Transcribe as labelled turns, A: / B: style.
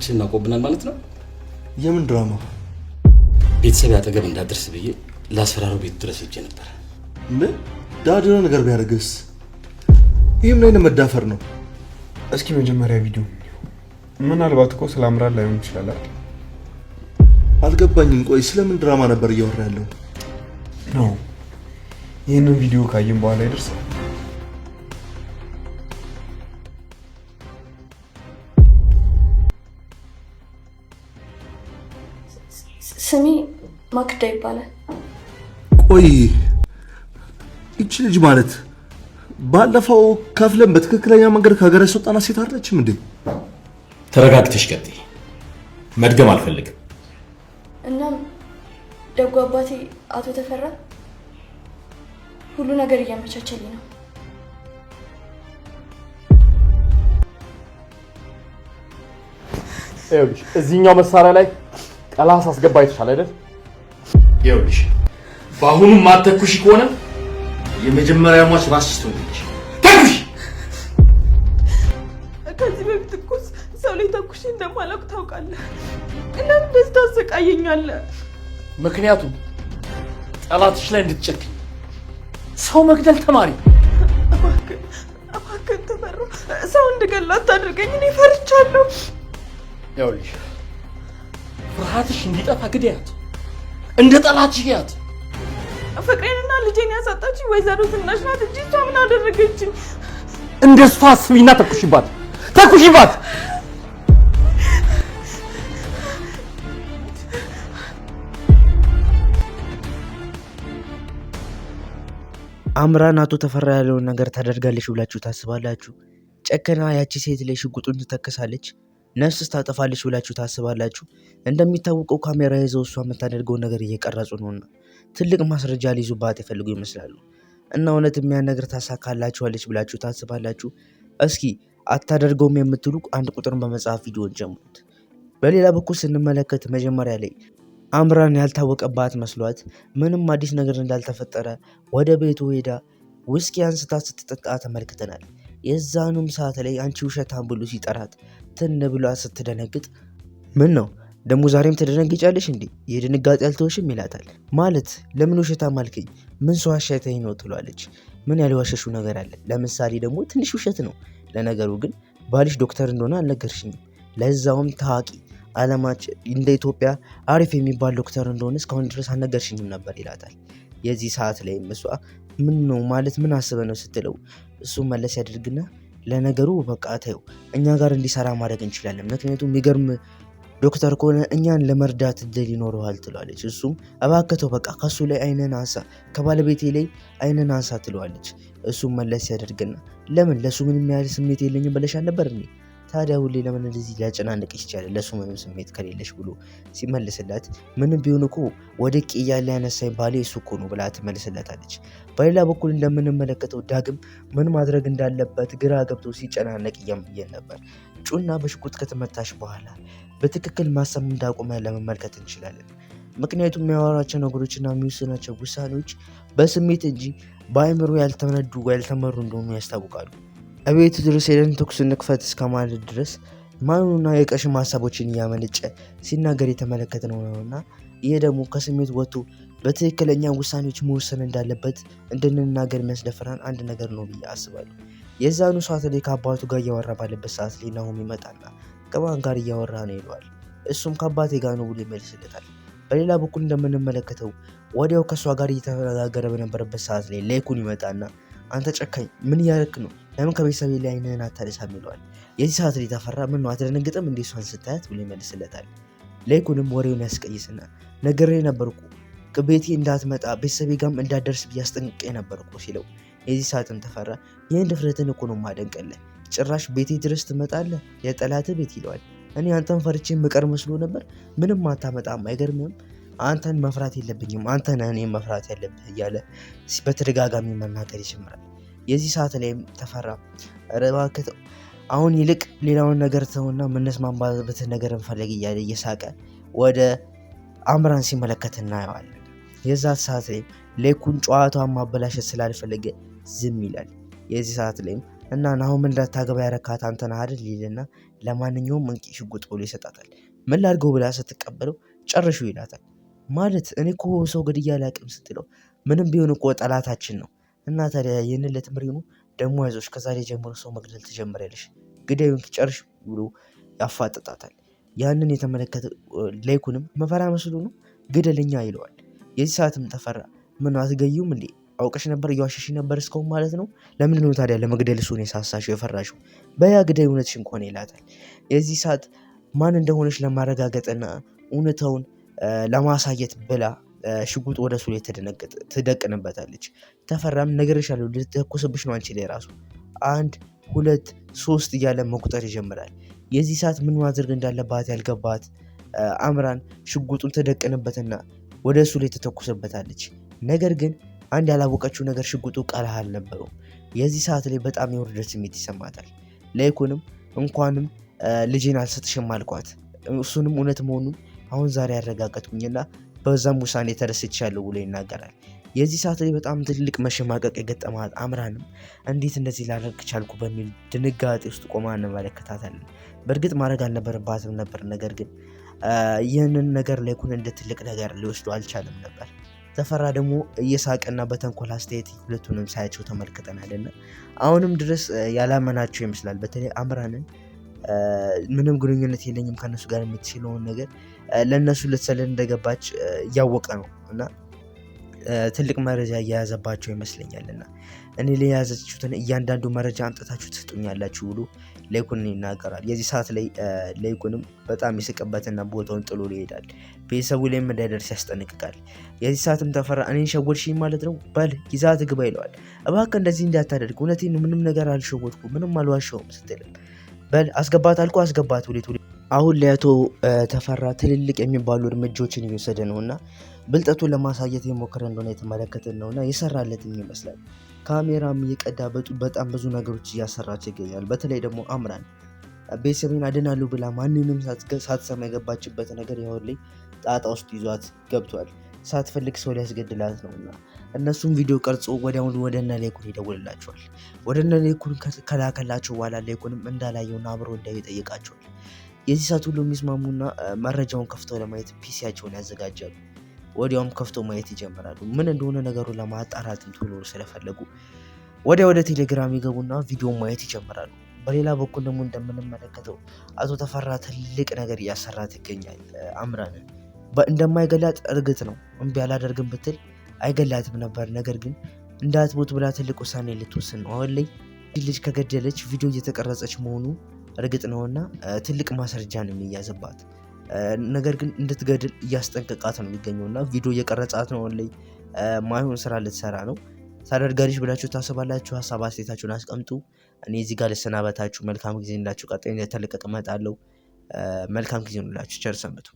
A: ድራማችን እናቆብናል ማለት ነው።
B: የምን ድራማ?
A: ቤተሰብ ያጠገብ እንዳደርስ ብዬ ላስፈራረው ቤት ድረስ ሄጄ ነበር።
B: ምን ዳድና ነገር ቢያደርግስ? ይህም ላይ መዳፈር ነው።
C: እስኪ መጀመሪያ ቪዲዮ ምናልባት እኮ ስለ አምራን ላይሆን ይችላል አይደል?
B: አልገባኝም። ቆይ ስለምን ድራማ ነበር እያወራ ያለው?
C: ነው ይህንን ቪዲዮ ካየን በኋላ ይደርሳል።
D: ስሜ ማክዳ ይባላል።
B: ቆይ እቺ ልጅ ማለት ባለፈው ከፍለን በትክክለኛ መንገድ ከሀገር ያስወጣና ሴት አይደለችም እንዴ?
A: ተረጋግተሽ ቀጥይ። መድገም አልፈልግም።
D: እናም ደጉ አባቴ አቶ ተፈራ ሁሉ ነገር እያመቻቸልኝ ነው።
E: ይኸውልሽ እዚህኛው መሳሪያ ላይ ቀላስ አስገባ ይተሻል አይደል?
A: ይኸውልሽ በአሁኑ ማተኩሽ ከሆነ የመጀመሪያ ሟች ራስሽ ትሆኛለሽ። ተኩሽ!
F: ከዚህ በፊት እኮ ሰው ላይ ተኩሽ እንደማላውቅ ታውቃለህ። እና እንደዚህ ታሰቃየኛለህ።
E: ምክንያቱም ጠላትሽ ላይ እንድትጨክኝ ሰው መግደል ተማሪ።
F: እባክህን ተፈራ፣ ሰው እንድገላ አታድርገኝ። እኔ ፈርቻለሁ።
E: ይኸውልሽ ፍርሃትሽ እንዲጠፋ ግደያት፣ እንደ ጠላትሽ ያት።
F: ፍቅሬንና ልጄን ያሳጣችኝ ወይዘሮ ዝናሽ ናት እንጂ እሷ ምን አደረገችኝ?
E: እንደሷ አስቢና ተኩሽባት፣ ተኩሽባት።
G: አምራን አቶ ተፈራ ያለውን ነገር ታደርጋለች ብላችሁ ታስባላችሁ? ጨከና ያቺ ሴት ላይ ሽጉጡን ትተክሳለች፣ ነፍስ ታጠፋለች ብላችሁ ታስባላችሁ? እንደሚታወቀው ካሜራ ይዘው እሷ የምታደርገውን ነገር እየቀረጹ ነውና ትልቅ ማስረጃ ሊይዙባት ይፈልጉ ይመስላሉ። እና እውነት የሚያን ነገር ታሳካላችኋለች ብላችሁ ታስባላችሁ? እስኪ አታደርገውም የምትሉ አንድ ቁጥርን በመጻፍ ቪዲዮን ጀምሩት። በሌላ በኩል ስንመለከት መጀመሪያ ላይ አምራን ያልታወቀባት መስሏት ምንም አዲስ ነገር እንዳልተፈጠረ ወደ ቤቱ ሄዳ ውስኪ አንስታ ስትጠጣ ተመልክተናል። የዛኑም ሰዓት ላይ አንቺ ውሸታም ብሎ ሲጠራት ትን ብሏ ስትደነግጥ ምን ነው ደግሞ ዛሬም ትደነግጫለሽ እንዴ? የድንጋጤ አልተወሽም ይላታል። ማለት ለምን ውሸታም አልከኝ? ምን ሰው አሻይተኝ ነው ትሏለች። ምን ያልዋሸሹ ነገር አለ? ለምሳሌ ደግሞ ትንሽ ውሸት ነው። ለነገሩ ግን ባልሽ ዶክተር እንደሆነ አልነገርሽኝም፣ ለዛውም ታዋቂ ዓለማችን እንደ ኢትዮጵያ አሪፍ የሚባል ዶክተር እንደሆነ እስካሁን ድረስ አልነገርሽኝም ነበር ይላታል። የዚህ ሰዓት ላይ እሷ ምን ነው ማለት ምን አስበ ነው ስትለው እሱ መለስ ያደርግና ለነገሩ በቃ ተይው፣ እኛ ጋር እንዲሰራ ማድረግ እንችላለን፣ ምክንያቱም የሚገርም ዶክተር ከሆነ እኛን ለመርዳት እድል ይኖረዋል ትለዋለች። እሱም እባክተው በቃ ከሱ ላይ አይነን አንሳ፣ ከባለቤቴ ላይ አይነን አንሳ ትለዋለች። እሱም መለስ ያደርግና ለምን ለሱ ምንም ያህል ስሜት የለኝም ብለሽ አልነበር እንዴ? ታዲያ ሁሌ ለምን እንደዚህ ሊያጨናንቅሽ ይችላል ለሱ ምንም ስሜት ከሌለሽ ብሎ ሲመልስላት ምንም ቢሆን እኮ ወድቄ እያለ ያነሳኝ ባሌ እሱ እኮ ነው ብላ ትመልስላታለች። በሌላ በኩል እንደምንመለከተው ዳግም ምን ማድረግ እንዳለበት ግራ ገብቶ ሲጨናነቅ እያየን ነበር። ጩና በሽጉጥ ከተመታሽ በኋላ በትክክል ማሰብ እንዳቆመ ለመመልከት እንችላለን። ምክንያቱም የሚያወራቸው ነገሮችና የሚወስናቸው ውሳኔዎች በስሜት እንጂ በአይምሮ ያልተነዱ ያልተመሩ እንደሆኑ ያስታውቃሉ። እቤት ድረስ ሄደን ተኩስ እንክፈት እስከማለት ድረስ ማኑና የቀሽም ሀሳቦችን እያመነጨ ሲናገር የተመለከትነው ነውና ይሄ ደግሞ ከስሜት ወጥቶ በትክክለኛ ውሳኔዎች መወሰን እንዳለበት እንድንናገር የሚያስደፍረን አንድ ነገር ነው ብዬ አስባለሁ። የዛኑ ሰዓት ላይ ከአባቱ ጋር እያወራ ባለበት ሰዓት ላይ ናሆም ይመጣና ከማን ጋር እያወራ ነው ይለዋል። እሱም ከአባቴ ጋር ነው ብሎ ይመልስለታል። በሌላ በኩል እንደምንመለከተው ወዲያው ከእሷ ጋር እየተነጋገረ በነበረበት ሰዓት ላይ ላይኩን ይመጣና አንተ ጨካኝ ምን እያደረክ ነው? ለምን ከቤተሰቤ ላይ አይንህን አታነሳም ይለዋል። የዚህ ሰዓት ላይ ተፈራ ምን ነው አትደነግጥም እንዴ እሷን ስታያት ብሎ ይመልስለታል። ላይኩንም ወሬውን ያስቀይስና ነግሬ ነበርኩ ከቤቴ እንዳትመጣ ቤተሰቤ ጋርም እንዳትደርስ ብዬ አስጠንቅቄ ነበርኩ ሲለው የዚህ ሰዓትን ተፈራ ይህን ድፍረትን እኮ ነው የማደንቅልህ፣ ጭራሽ ቤቴ ድረስ ትመጣለህ የጠላት ቤት ይለዋል። እኔ አንተን ፈርቼ ምቀር መስሎ ነበር፣ ምንም አታመጣም አይገርምም? አንተን መፍራት የለብኝም አንተ ነህ እኔን መፍራት ያለብህ እያለ በተደጋጋሚ መናገር ይጀምራል። የዚህ ሰዓት ላይም ተፈራ እባክህ አሁን ይልቅ ሌላውን ነገር ተውና የምንስማማበትን ነገር እንፈልግ እያለ እየሳቀ ወደ አምራን ሲመለከት እናየዋለን። የዛ ሰዓት ላይ ላይኩን ጨዋታውን ማበላሸት ስላልፈለገ ዝም ይላል። የዚህ ሰዓት ላይም እና ናሆም እንዳታገባ ያረካት አንተ ነህ አይደል ይልና ለማንኛውም እንቂ ሽጉጥ ብሎ ይሰጣታል። ምን ላድርገው ብላ ስትቀበለው ጨርሹ ይላታል። ማለት እኔ እኮ ሰው ገድዬ አላውቅም ስትለው ምንም ቢሆን እኮ ጠላታችን ነው እና ታዲያ ይህንን ለትምህርት ነው ደግሞ አይዞሽ ከዛሬ ጀምሮ ሰው መግደል ትጀምሪያለሽ ግዳዩን ጨርሽ ብሎ ያፋጥጣታል። ያንን የተመለከተ ላይኩንም መፈራ መስሎ ነው ግደለኛ ይለዋል። የዚህ ሰዓትም ተፈራ ምን አትገዩም እንዴ አውቀሽ ነበር እየዋሸሽ ነበር እስካሁን ማለት ነው ለምንድን ነው ታዲያ ለመግደል እሱን የሳሳሽው የፈራሽው በያ ግዳይ እውነትሽን ከሆነ ይላታል። የዚህ ሰዓት ማን እንደሆነች ለማረጋገጥና እውነታውን ለማሳየት ብላ ሽጉጥ ወደ እሱ ላይ ትደቅንበታለች። ተፈራም ነግሬሻለሁ ልተኩስብሽ ነው አንቺ ላይ ራሱ 1 2 3 እያለ መቁጠር ይጀምራል። የዚህ ሰዓት ምን ማድረግ እንዳለባት ያልገባት አምራን ሽጉጡን ተደቅንበትና ወደ እሱ ላይ ተተኩስበታለች። ነገር ግን አንድ ያላወቀችው ነገር ሽጉጡ ቀላል አልነበረም። የዚህ ሰዓት ላይ በጣም የውርደት ስሜት ይሰማታል። ላይኩንም እንኳንም ልጄን አልሰጥሽም አልኳት እሱንም እውነት መሆኑን አሁን ዛሬ ያረጋገጥኩኝና በዛም ውሳኔ ተደስቻለሁ ብሎ ይናገራል። የዚህ ሰዓት ላይ በጣም ትልቅ መሸማቀቅ የገጠማት አምራንም እንዴት እንደዚህ ላደርግ ቻልኩ በሚል ድንጋጤ ውስጥ ቆማ እንመለከታታለን። በእርግጥ ማድረግ አልነበረባትም ነበር። ነገር ግን ይህንን ነገር ላይኩን እንደ ትልቅ ነገር ሊወስዱ አልቻለም ነበር። ተፈራ ደግሞ እየሳቀና በተንኮል አስተያየት ሁለቱንም ሳያቸው ተመልክተናልና አሁንም ድረስ ያላመናቸው ይመስላል። በተለይ አምራንን ምንም ግንኙነት የለኝም ከነሱ ጋር የምትችለውን ነገር ለነሱ ልትሰልል እንደገባች እያወቀ ነው እና ትልቅ መረጃ እየያዘባቸው ይመስለኛልና እኔ ላይ የያዘችሁትን እያንዳንዱ መረጃ አምጥታችሁ ትሰጡኛላችሁ ብሎ ላይኩንን ይናገራል። የዚህ ሰዓት ላይ ላይኩንም በጣም ይስቅበትና ቦታውን ጥሎ ይሄዳል። ቤተሰቡ ላይም እንዳይደርስ ያስጠነቅቃል። የዚህ ሰዓትም ተፈራ እኔን ሸወድሽኝ ማለት ነው በል ይዛት ግባ ይለዋል። እባክህ እንደዚህ እንዳታደርግ እውነቴን ምንም ነገር አልሸወድኩ ምንም አልዋሸውም ስትልም በል አስገባት አልኩ አስገባት ውሌት አሁን ላይ አቶ ተፈራ ትልልቅ የሚባሉ እርምጃዎችን እየወሰደ ነውና ብልጠቱን ለማሳየት የሞከረ እንደሆነ የተመለከትን ነውና የሰራለትም ይመስላል። ካሜራም እየቀዳ በጣም ብዙ ነገሮች እያሰራች ይገኛል። በተለይ ደግሞ አምራን ቤተሰቤን አድናለሁ ብላ ማንንም ሳትሰማ የገባችበት ነገር ያው ላይ ጣጣ ውስጥ ይዟት ገብቷል። ሳትፈልግ ሰው ሊያስገድላት ነውና እነሱም ቪዲዮ ቀርጾ ወዲያውኑ ወደ እነ ላይኩን ይደውልላቸዋል። ወደ እነ ላይኩን ከላከላቸው በኋላ ላይኩንም እንዳላየውና አብሮ እንዳዩ ይጠይቃቸዋል። የዚህ ሰዓት ሁሉ የሚስማሙና መረጃውን ከፍተው ለማየት ፒሲያቸውን ያዘጋጃሉ። ወዲያውም ከፍተው ማየት ይጀምራሉ። ምን እንደሆነ ነገሩን ለማጣራትም ቶሎ ስለፈለጉ ወደ ቴሌግራም ይገቡና ቪዲዮ ማየት ይጀምራሉ። በሌላ በኩል ደግሞ እንደምንመለከተው አቶ ተፈራ ትልቅ ነገር እያሰራት ይገኛል። አምራንን እንደማይገላት እርግጥ ነው። እምቢ አላደርግም ብትል አይገላትም ነበር። ነገር ግን እንዳትሞት ብላ ትልቅ ውሳኔ ልትወስን ነው። አሁን ላይ ልጅ ከገደለች ቪዲዮ እየተቀረጸች መሆኑ እርግጥ ነውና ትልቅ ማስረጃ ነው የሚያዝባት። ነገር ግን እንድትገድል እያስጠንቀቃት ነው የሚገኘውና ቪዲዮ እየቀረጻት ነው። ላይ ማይሆን ስራ ልትሰራ ነው። ታደርጋለች ብላችሁ ታስባላችሁ? ሀሳብ አስተያየታችሁን አስቀምጡ። እኔ እዚህ ጋር ልሰናበታችሁ። መልካም ጊዜ እንዳችሁ። ቀጣይ እንደተለቀቀ እመጣለሁ። መልካም ጊዜ ነው ላችሁ። ቸር ሰንብቱ።